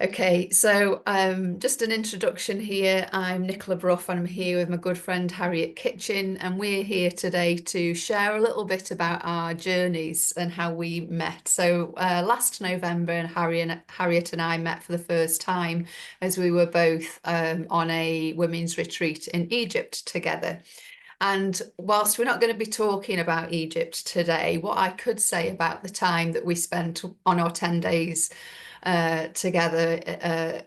Okay, so just an introduction here. I'm Nicola Brough and I'm here with my good friend Harriet Kitchen, and we're here today to share a little bit about our journeys and how we met. So last November, and Harriet and I met for the first time as we were both on a women's retreat in Egypt together. And whilst we're not going to be talking about Egypt today, what I could say about the time that we spent on our 10 days together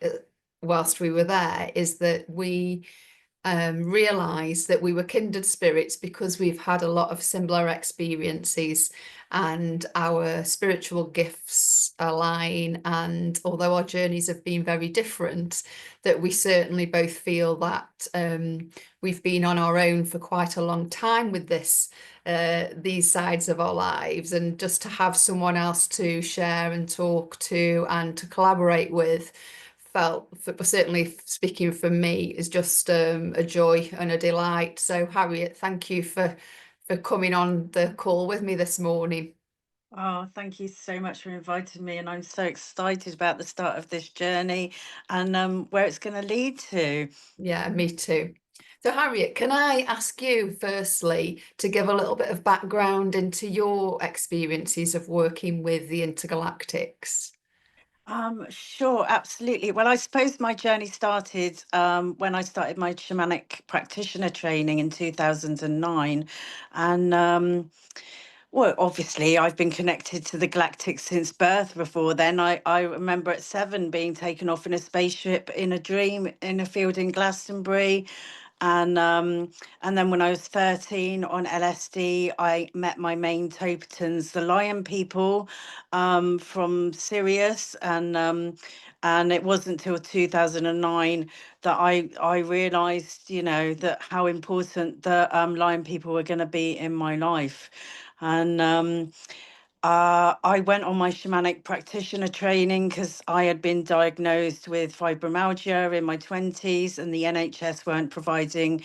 whilst we were there is that we realized that we were kindred spirits because we've had a lot of similar experiences and our spiritual gifts align. And although our journeys have been very different, that we certainly both feel that we've been on our own for quite a long time with these sides of our lives, and just to have someone else to share and talk to and to collaborate with felt, certainly speaking for me, is just a joy and a delight. So Harriet, thank you for coming on the call with me this morning. Oh, thank you so much for inviting me, and I'm so excited about the start of this journey and where it's going to lead to. Yeah, me too. So Harriet, can I ask you firstly to give a little bit of background into your experiences of working with the Intergalactics? Sure, absolutely. Well, I suppose my journey started when I started my shamanic practitioner training in 2009, and well, obviously, I've been connected to the galactic since birth. Before then, I remember at 7 being taken off in a spaceship in a dream in a field in Glastonbury. And then when I was 13 on LSD, I met my main Topetons, the Lion People, from Sirius, and it wasn't until 2009 that I realized, that how important the Lion People were going to be in my life. And I went on my shamanic practitioner training because I had been diagnosed with fibromyalgia in my 20s, and the NHS weren't providing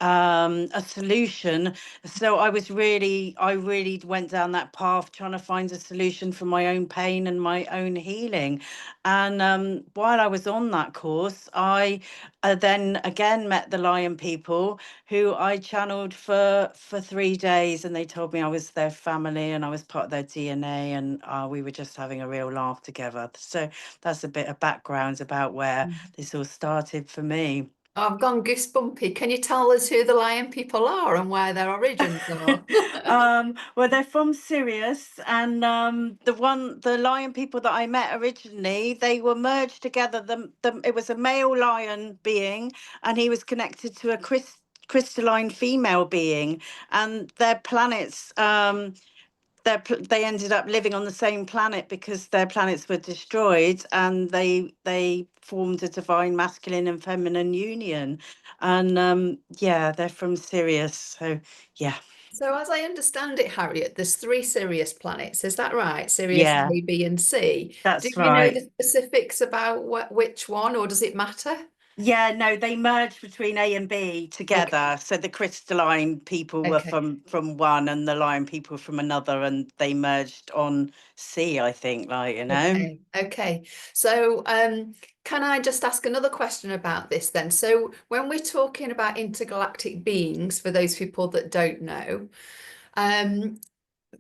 a solution. So I really went down that path trying to find a solution for my own pain and my own healing. And while I was on that course, I then again met the Lion People, who I channeled for 3 days, and they told me I was their family and I was part of their DNA, and we were just having a real laugh together. So that's a bit of background about where this all started for me. Oh, I've gone goosebumpy. Can you tell us who the Lion People are and where their origins are? Well, they're from Sirius, and the lion people that I met originally, they were merged together. It was a male lion being, and he was connected to a crystalline female being, and their planets. They ended up living on the same planet because their planets were destroyed, and they formed a divine masculine and feminine union. And yeah, they're from Sirius, so yeah. So, as I understand it, Harriet, there's three Sirius planets. Is that right? Sirius Yeah, A, B, and C. Do that's you know right. the specifics about which one, or does it matter? Yeah, no, they merged between A and B Okay, together. So the crystalline people were okay, from one, and the lion people from another, and they merged on C, I think, okay. So, can I just ask another question about this then? So, when we're talking about intergalactic beings, for those people that don't know, um,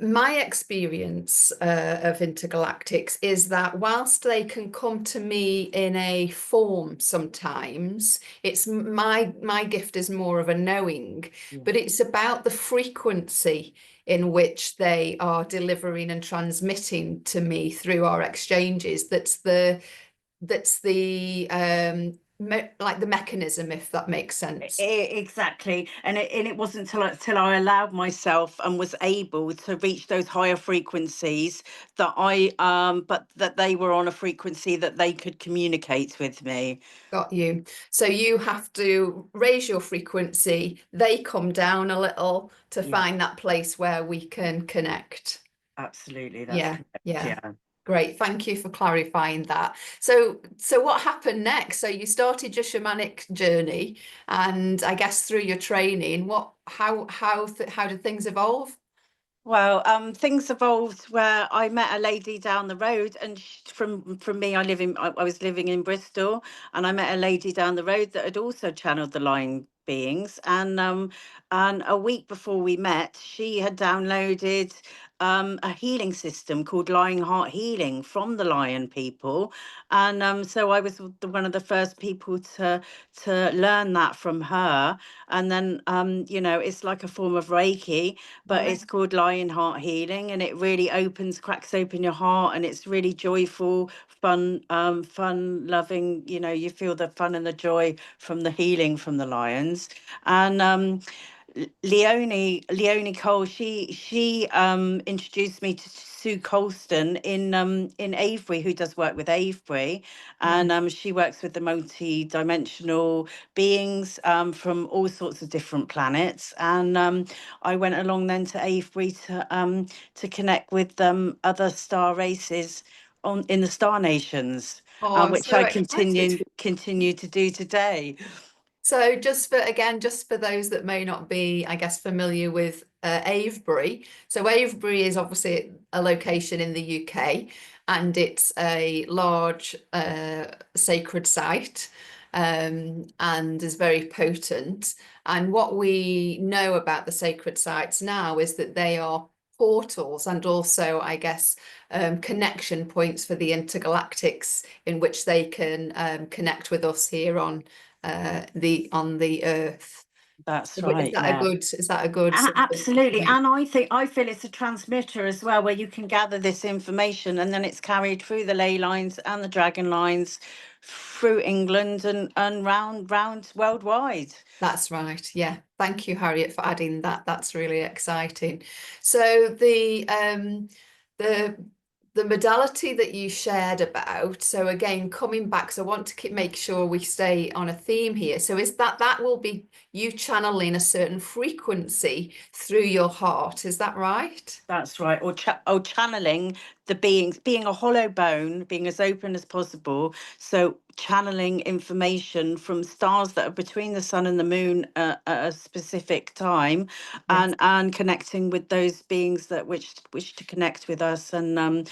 my experience of intergalactics is that whilst they can come to me in a form sometimes, it's my gift is more of a knowing, Yeah. but it's about the frequency in which they are delivering and transmitting to me through our exchanges. That's the like the mechanism, if that makes sense. Exactly, and it wasn't till I allowed myself and was able to reach those higher frequencies that but that they were on a frequency that they could communicate with me. Got you. So you have to raise your frequency, they come down a little to Yeah, find that place where we can connect. absolutely, that's Yeah, correct. yeah. Yeah. Great. Thank you for clarifying that. So what happened next? So you started your shamanic journey, and I guess through your training, how did things evolve? Well, things evolved where I met a lady down the road, and from me, I was living in Bristol, and I met a lady down the road that had also channeled the lion beings, and a week before we met, she had downloaded a healing system called Lying Heart Healing from the Lion people, and so I was one of the first people to learn that from her, and then it's like a form of Reiki, but Yeah, it's called Lion Heart Healing, and it really cracks open your heart, and it's really joyful, fun loving. You feel the fun and the joy from the healing from the lions. And Leonie Cole, she introduced me to Sue Colston in Avebury, who does work with Avebury, right. and she works with the multi-dimensional beings from all sorts of different planets. And I went along then to Avebury to connect with other star races on in the Star Nations, Oh, I'm which so I excited. continue to do today. So just for those that may not be, I guess, familiar with Avebury. So Avebury is obviously a location in the UK, and it's a large sacred site, and is very potent. And what we know about the sacred sites now is that they are portals, and also, I guess, connection points for the intergalactics, in which they can connect with us here on the earth. That's Is right, that a yeah. good, sort of Absolutely. point? And I feel it's a transmitter as well, where you can gather this information and then it's carried through the ley lines and the dragon lines through England and round worldwide. That's right. Yeah. Thank you, Harriet, for adding that. That's really exciting. So the the modality that you shared about, so again, coming back, so I want to make sure we stay on a theme here. So is that will be you channeling a certain frequency through your heart, is that right? That's right. Or channeling the beings, being a hollow bone, being as open as possible. So channeling information from stars that are between the sun and the moon at a specific time, Yes. and connecting with those beings that wish to connect with us. And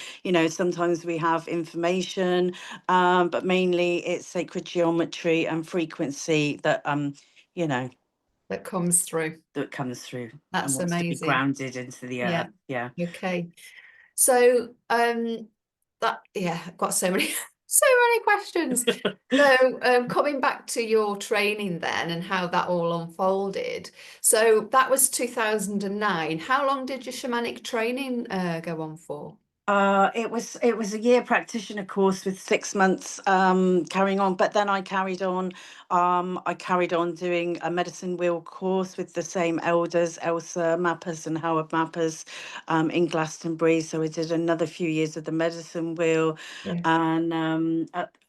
sometimes we have information, but mainly it's sacred geometry and frequency that you know That comes through. that comes through and That's wants to be amazing. grounded into the Yeah. earth. Yeah. Okay. So that yeah, I've got so many so many questions. So coming back to your training then and how that all unfolded. So that was 2009. How long did your shamanic training go on for? It was a year practitioner course with 6 months carrying on, but then I carried on. I carried on doing a medicine wheel course with the same elders, Elsa Mappers and Howard Mappers, in Glastonbury. So I did another few years of the medicine wheel, Yeah.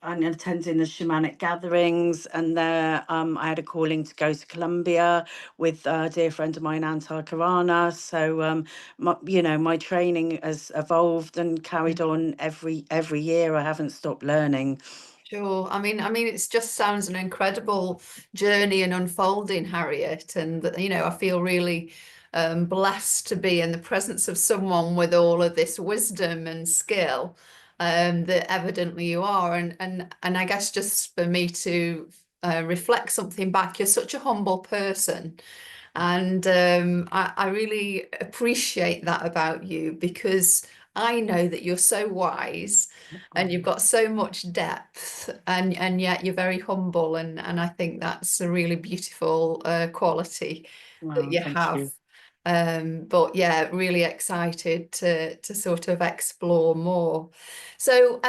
and attending the shamanic gatherings. And there, I had a calling to go to Colombia with a dear friend of mine, Antar Karana. So my training has evolved and carried on every year. I haven't stopped learning. Sure. I mean, it just sounds an incredible journey and unfolding, Harriet. And I feel really blessed to be in the presence of someone with all of this wisdom and skill, that evidently you are. And I guess just for me to reflect something back, you're such a humble person. And I really appreciate that about you, because I know that you're so wise and you've Oh, got so much depth, and yet you're very humble, and I think that's a really beautiful quality that well, you thank have. you. But yeah, really excited to sort of explore more. So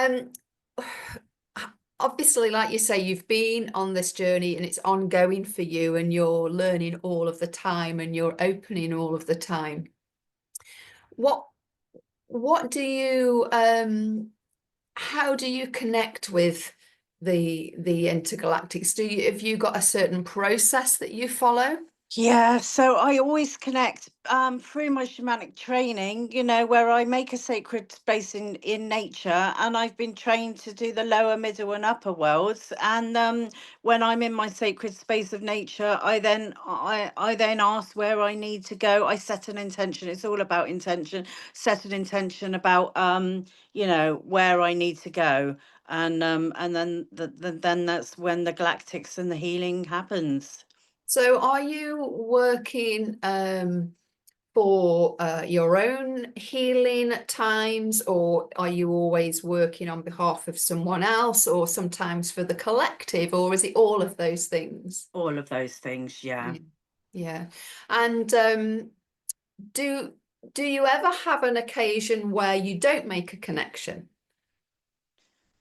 obviously, like you say, you've been on this journey and it's ongoing for you, and you're learning all of the time and you're opening all of the time. What what do you how do you connect with the intergalactics? Have you got a certain process that you follow? Yeah, so I always connect through my shamanic training, where I make a sacred space in nature, and I've been trained to do the lower, middle, and upper worlds. And when I'm in my sacred space of nature, I then ask where I need to go. I set an intention. It's all about intention. Set an intention about where I need to go, and then that's when the galactics and the healing happens. So are you working for your own healing at times, or are you always working on behalf of someone else, or sometimes for the collective, or is it all of those things? All of those things, yeah. Yeah. Yeah. And do do you ever have an occasion where you don't make a connection?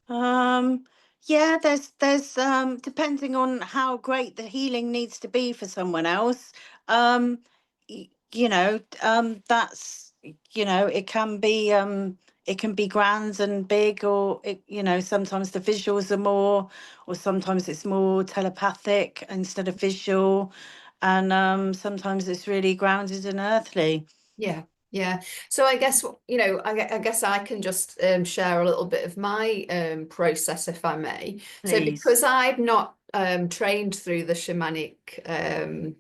Um, yeah, there's depending on how great the healing needs to be for someone else. That's it can be grand and big, or sometimes the visuals are more, or sometimes it's more telepathic instead of visual, and sometimes it's really grounded and earthly. Yeah, yeah. So I guess, I guess I can just share a little bit of my process, if I may. So Please. because I've not trained through the shamanic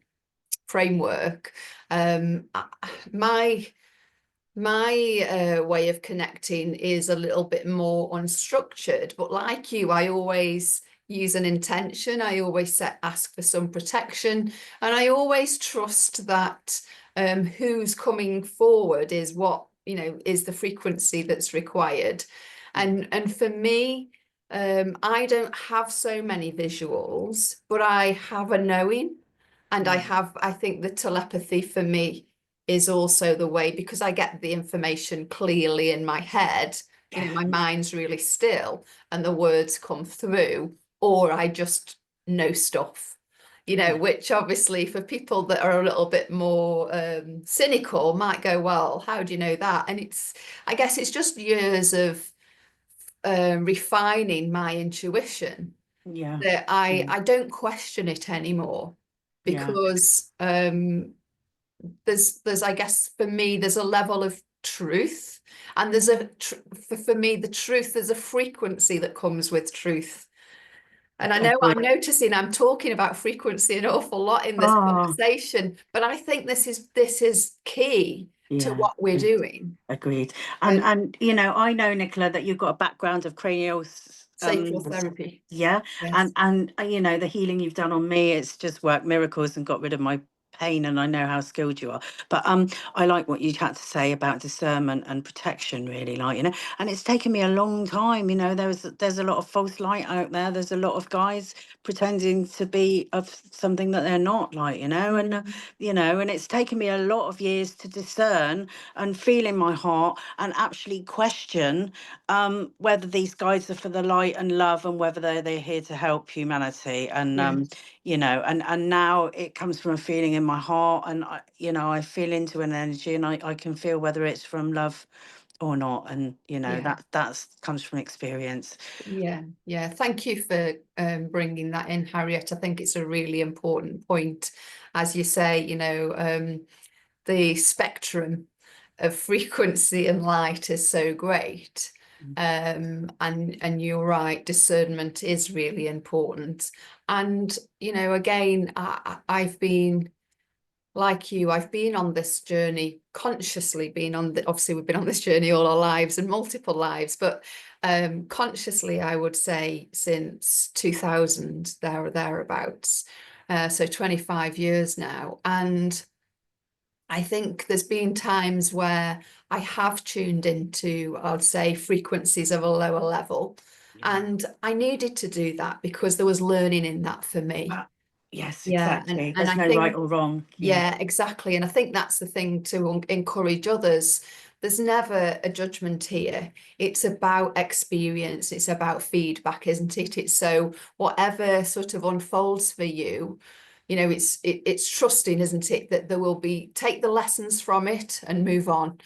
framework, my way of connecting is a little bit more unstructured, but like you, I always use an intention. I always ask for some protection, and I always trust that who's coming forward is what, is the frequency that's required. Mm, And for me, I don't have so many visuals, but I have a knowing, and mm, I think the telepathy for me is also the way, because I get the information clearly in my head, yeah, my mind's really still and the words come through, or I just know stuff, yeah, which obviously for people that are a little bit more cynical might go, well, how do you know that? And I guess it's just years of refining my intuition yeah, that I mm, I don't question it anymore, yeah. because there's I guess for me there's a level of truth, and there's for me the truth, there's a frequency that comes with truth. And I know Agreed. I'm noticing I'm talking about frequency an awful lot in this Oh, conversation, but I think this is key to yeah, what we're doing. agreed. And um, I know, Nicola, that you've got a background of cranial Sacral therapy. yeah, Yes. and the healing you've done on me, it's just worked miracles and got rid of my pain, and I know how skilled you are. But I like what you had to say about discernment and protection, really, like, and it's taken me a long time. There's a lot of false light out there. There's a lot of guys pretending to be of something that they're not, like, Mm. and it's taken me a lot of years to discern and feel in my heart and actually question whether these guides are for the light and love, and whether they're here to help humanity. And Yes. and now it comes from a feeling in my heart, and I feel into an energy, and I can feel whether it's from love or not. And Yeah. that's comes from experience. Yeah, yeah. Thank you for bringing that in, Harriet. I think it's a really important point. As you say, the spectrum of frequency and light is so great. Mm. And you're right, discernment is really important. And, again, I've been like you, I've been on this journey, consciously been on obviously we've been on this journey all our lives and multiple lives, but consciously I would say since 2000, there or thereabouts. So 25 years now. And I think there's been times where I have tuned into, I'd say, frequencies of a lower level. Yeah. And I needed to do that because there was learning in that for me. Ah, yes, Yeah. And exactly. and There's I no right think, or wrong. Yeah. yeah, exactly. And I think that's the thing to encourage others. There's never a judgment here. It's about experience. It's about feedback, isn't it? It's so whatever sort of unfolds for you, it's trusting, isn't it, that there will be, take the lessons from it and move on.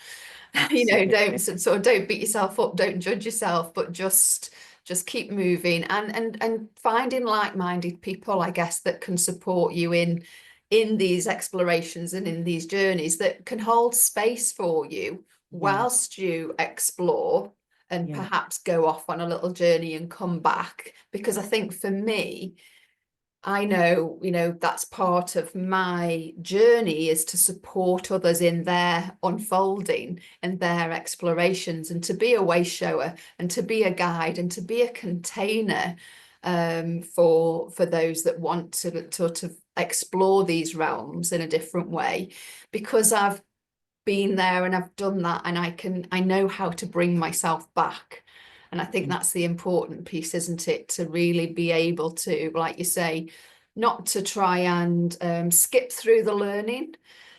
Don't Absolutely. sort of don't beat yourself up, don't judge yourself, but just keep moving, and finding like-minded people, I guess, that can support you in in these explorations and in these journeys that can hold space for you Yeah. whilst you explore and Yeah. perhaps go off on a little journey and come back. Because I think for me, I know, that's part of my journey, is to support others in their unfolding and their explorations, and to be a way shower and to be a guide and to be a container for those that want to sort of explore these realms in a different way, because I've been there and I've done that, and I know how to bring myself back. And I think that's the important piece, isn't it? To really be able to, like you say, not to try and skip through the learning,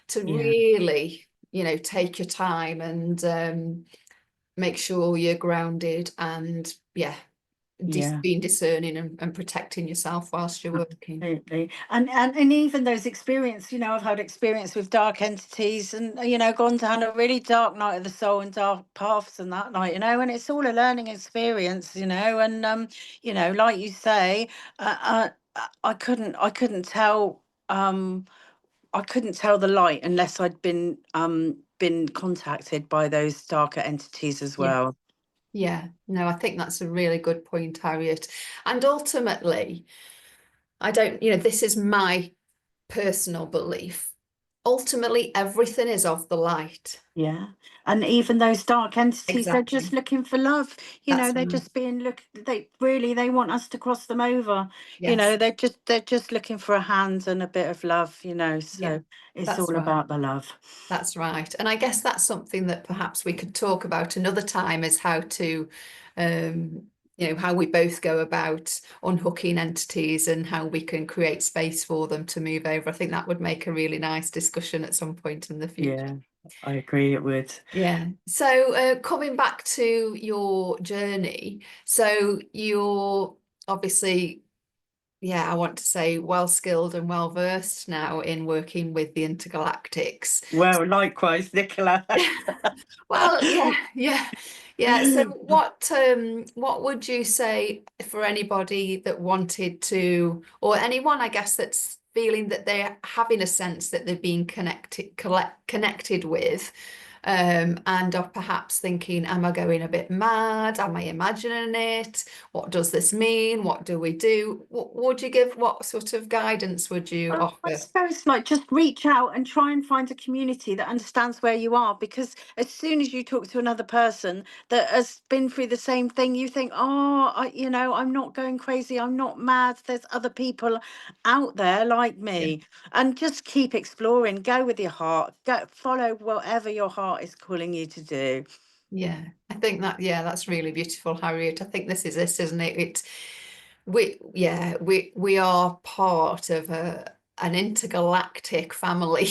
to Yeah. really, take your time and make sure you're grounded and, yeah, Yeah. being discerning and protecting yourself whilst you're working. Absolutely. And even those experience, I've had experience with dark entities, and gone down a really dark night of the soul and dark paths and that night, and it's all a learning experience, and like you say, I couldn't tell, I couldn't tell the light unless I'd been contacted by those darker entities as Yeah. well. Yeah, no, I think that's a really good point, Harriet. And ultimately, I don't, this is my personal belief. Ultimately, everything is of the light. Yeah. And even those dark entities, they're just Exactly. looking for love. That's They're right. just they want us to cross them over. Yes. They're just looking for a hand and a bit of love, Yeah, so it's that's all right. about the love. That's right. And I guess that's something that perhaps we could talk about another time, is how to, how we both go about unhooking entities and how we can create space for them to move over. I think that would make a really nice discussion at some point in the future. Yeah, I agree it would. Yeah. So coming back to your journey, so you're obviously, yeah, I want to say well skilled and well versed now in working with the intergalactics. Well, likewise, Nicola. Well, yeah, yeah, yeah. So what would you say for anybody that wanted to, or anyone, I guess, that's feeling that they're having a sense that they're being connected with, and are perhaps thinking, am I going a bit mad? Am I imagining it? What does this mean? What do we do? What sort of guidance would you I offer? suppose, like, just reach out and try and find a community that understands where you are, because as soon as you talk to another person that has been through the same thing, you think, oh, I'm not going crazy, I'm not mad, there's other people out there like Yeah. me. And just keep exploring, go with your heart, follow whatever your heart is calling you to do. Yeah, I think that, yeah, that's really beautiful, Harriet. I think this is this, isn't it? We are part of an intergalactic family,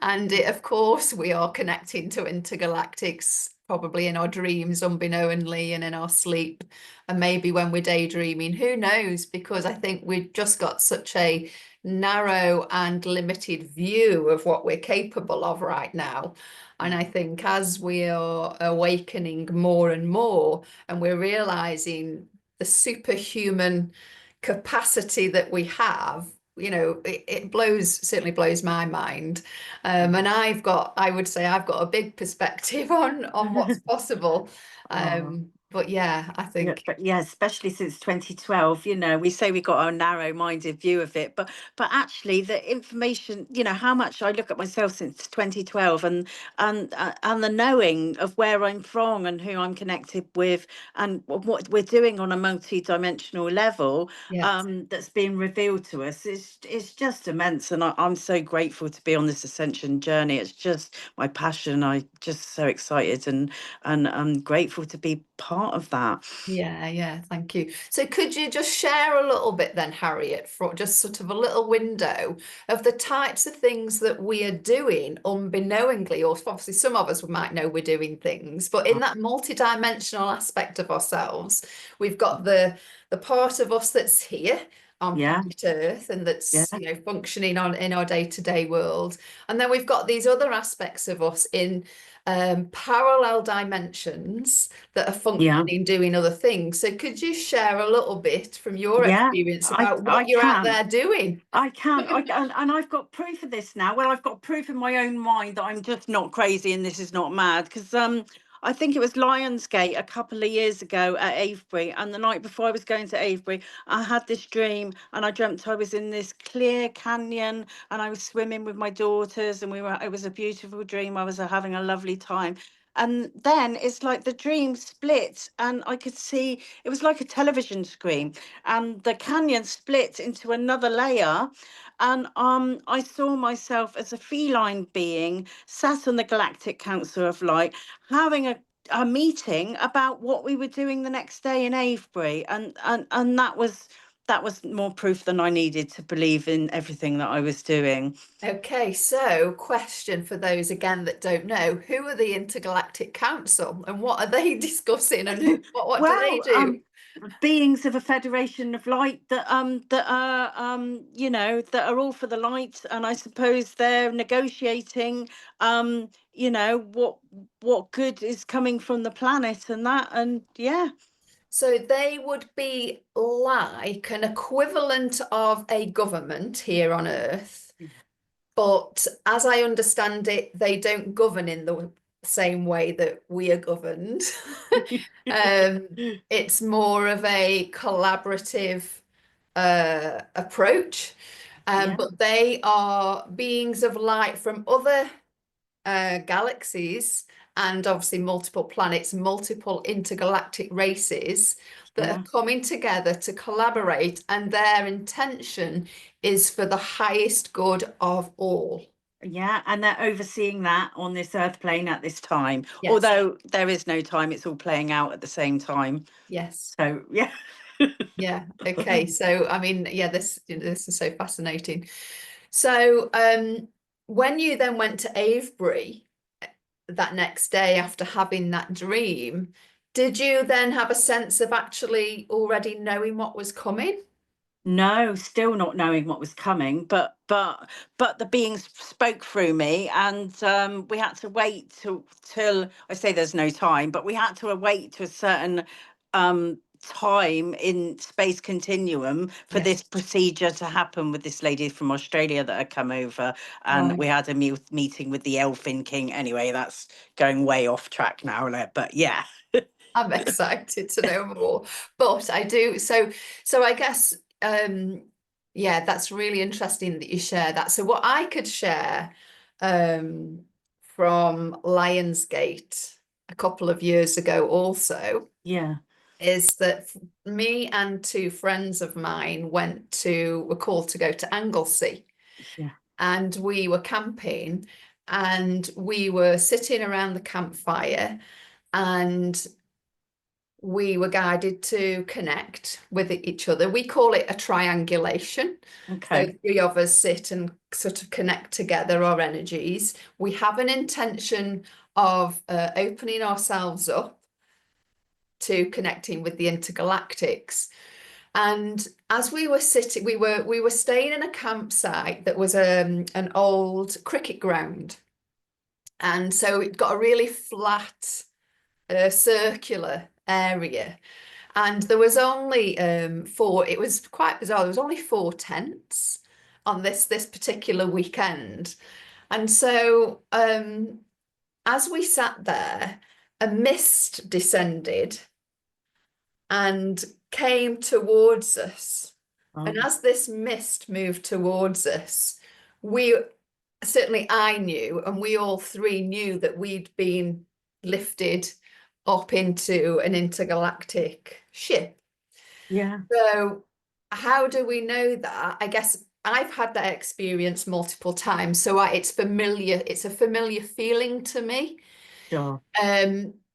and of course we are connecting to intergalactics probably in our dreams, unbeknowingly, and in our sleep, and maybe when we're daydreaming. Who knows? Because I think we've just got such a narrow and limited view of what we're capable of right now. And I think as we are awakening more and more, and we're realizing the superhuman capacity that we have, it certainly blows my mind. And I would say I've got a big perspective on what's possible. Oh. But yeah, I Yeah, think, but yeah, especially since 2012, we say we got a narrow-minded view of it, but actually the information, how much I look at myself since 2012, and the knowing of where I'm from and who I'm connected with, and what we're doing on a multi-dimensional level, yes. that's being revealed to us is just immense, and I'm so grateful to be on this ascension journey. It's just my passion. I just so excited, and I'm grateful to be part of that. Yeah, thank you. So could you just share a little bit then, Harriet, for just sort of a little window of the types of things that we are doing unbeknowingly, or obviously some of us might know we're doing things, but in that multidimensional aspect of ourselves, we've got the part of us that's here, on Yeah. planet Earth, and Yeah. that's, you know, functioning on in our day-to-day world. And then we've got these other aspects of us in parallel dimensions that are Yeah. functioning, doing other things. So could you share a little bit from your Yeah. experience I about I what you're out can. there doing? I can. And I've got proof of this now. Well, I've got proof in my own mind that I'm just not crazy and this is not mad. Because I think it was Lionsgate a couple of years ago at Avebury, and the night before I was going to Avebury, I had this dream, and I dreamt I was in this clear canyon, and I was swimming with my daughters, and we were. It was a beautiful dream. I was having a lovely time. And then it's like the dream split, and I could see it was like a television screen, and the canyon split into another layer, and I saw myself as a feline being sat on the Galactic Council of Light having a meeting about what we were doing the next day in Avebury, and that was more proof than I needed to believe in everything that I was doing. Okay, so question for those again that don't know, who are the Intergalactic Council and what are they discussing, and what do they Well, do? beings of a federation of light that are that are all for the light, and I suppose they're negotiating what good is coming from the planet, and that, and yeah. So they would be like an equivalent of a government here on Earth, but as I understand it, they don't govern in the same way that we are governed. It's more of a collaborative approach, Yeah, but they are beings of light from other galaxies, and obviously multiple planets, multiple intergalactic races that are yeah, coming together to collaborate, and their intention is for the highest good of all. yeah, and they're overseeing that on this earth plane at this time, Yes, although there is no time, it's all playing out at the same time. yes. So yeah. Yeah. Okay. So, I mean, yeah, this is so fascinating. So, when you then went to Avebury that next day after having that dream, did you then have a sense of actually already knowing what was coming? No, still not knowing what was coming, but the beings spoke through me, and we had to wait till I say there's no time, but we had to wait to a certain time in space continuum for Yeah. this procedure to happen with this lady from Australia that had come over, and Right. we had a meeting with the Elfin King. Anyway, that's going way off track now, but yeah. I'm excited to know more. But I do, so I guess yeah, that's really interesting that you share that. So what I could share um from Lionsgate a couple of years ago also Yeah, is that me and two friends of mine were called to go to Anglesey, yeah, and we were camping, and we were sitting around the campfire, and we were guided to connect with each other. We call it a triangulation. So okay, three of us sit and sort of connect together our energies. We have an intention of opening ourselves up to connecting with the intergalactics. And as we were sitting, we were staying in a campsite that was an old cricket ground. And so it got a really flat, circular area. And there was only four, it was quite bizarre, there was only four tents on this particular weekend. And so as we sat there, a mist descended and came towards us. And um, as this mist moved towards us, we certainly I knew, and we all three knew that we'd been lifted up into an intergalactic ship. yeah, So, how do we know that? I guess I've had that experience multiple times, so it's familiar. It's a familiar feeling to me. sure,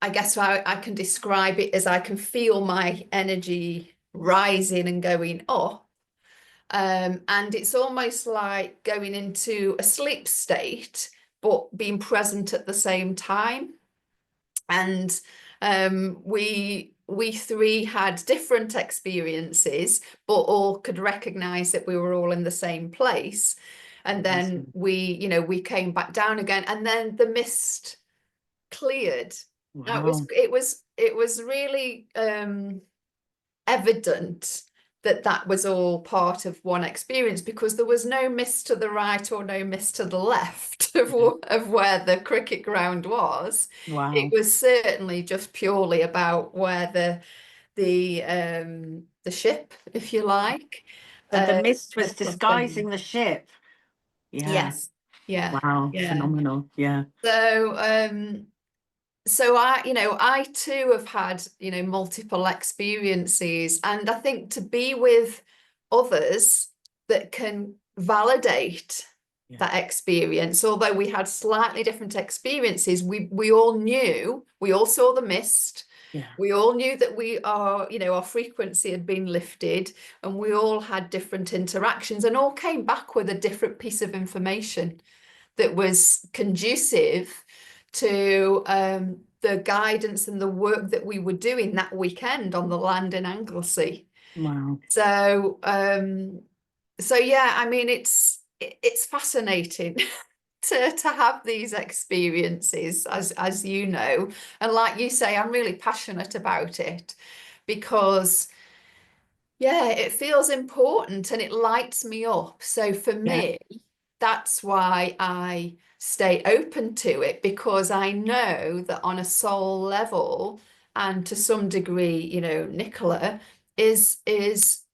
I guess I can describe it as I can feel my energy rising and going up. And it's almost like going into a sleep state, but being present at the same time. And We three had different experiences, but all could recognize that we were all in the same place. And then we came back down again, and then the mist cleared. Now Wow. it was really evident that that was all part of one experience, because there was no mist to the right or no mist to the left of where the cricket ground was. It Wow. was certainly just purely about where the ship, if you like, So the mist was had put them. disguising the ship. Yeah. Yes, yeah, Wow. yeah. Phenomenal. Yeah. So I too have had, multiple experiences, and I think to be with others that can validate that experience, although we had slightly different experiences, we all knew, we all saw the mist. Yeah. We all knew that our frequency had been lifted, and we all had different interactions and all came back with a different piece of information that was conducive to the guidance and the work that we were doing that weekend on the land in Anglesey. Wow. So yeah, I mean, it's fascinating to have these experiences, as you know, and like you say, I'm really passionate about it because yeah, it feels important and it lights me up. So for Yeah. me, that's why I stay open to it, because I know that on a soul level, and to some degree, Nicola is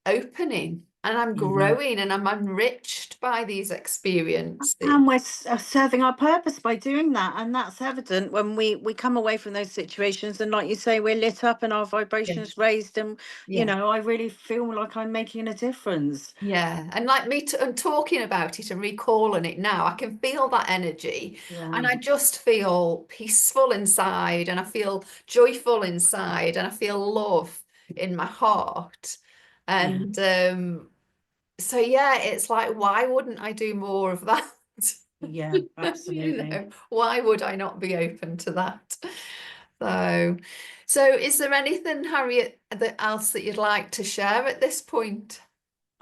opening, and I'm Mhm. growing and I'm enriched by these experiences. And we're serving our purpose by doing that, and that's evident when we come away from those situations, and like you say, we're lit up and our Yeah, vibrations raised, and yeah. I really feel like I'm making a difference. Yeah, and like me and talking about it and recalling it now, I can feel that energy, and Yeah. I just feel peaceful inside, and I feel joyful inside, and I feel love in my heart. Yeah. And so yeah, it's like, why wouldn't I do more of that? Yeah, absolutely. Why would I not be open to that? So, is there anything, Harriet, that else that you'd like to share at this point?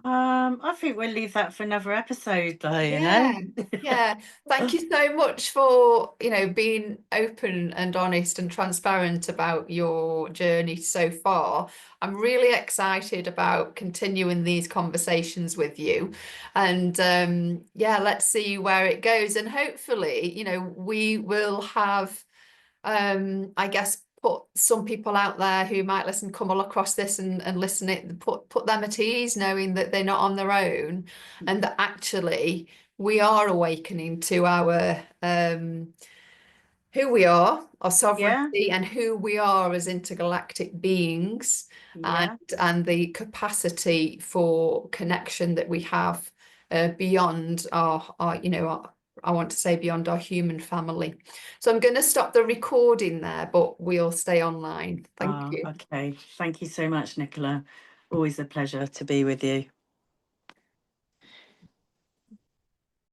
I think we'll leave that for another episode though, Yeah, yeah. Thank you so much for, being open and honest and transparent about your journey so far. I'm really excited about continuing these conversations with you. And yeah, let's see where it goes. And hopefully, we will have I guess put some people out there who might come all across this and listen it, put them at ease, knowing that they're not on their own, and that actually we are awakening to our who we are, our Yeah. sovereignty, and who we are as intergalactic beings, and Yeah. the capacity for connection that we have beyond I want to say beyond our human family. So I'm going to stop the recording there, but we'll stay online. Thank you. Okay. Thank you so much, Nicola. Always a pleasure to be with you.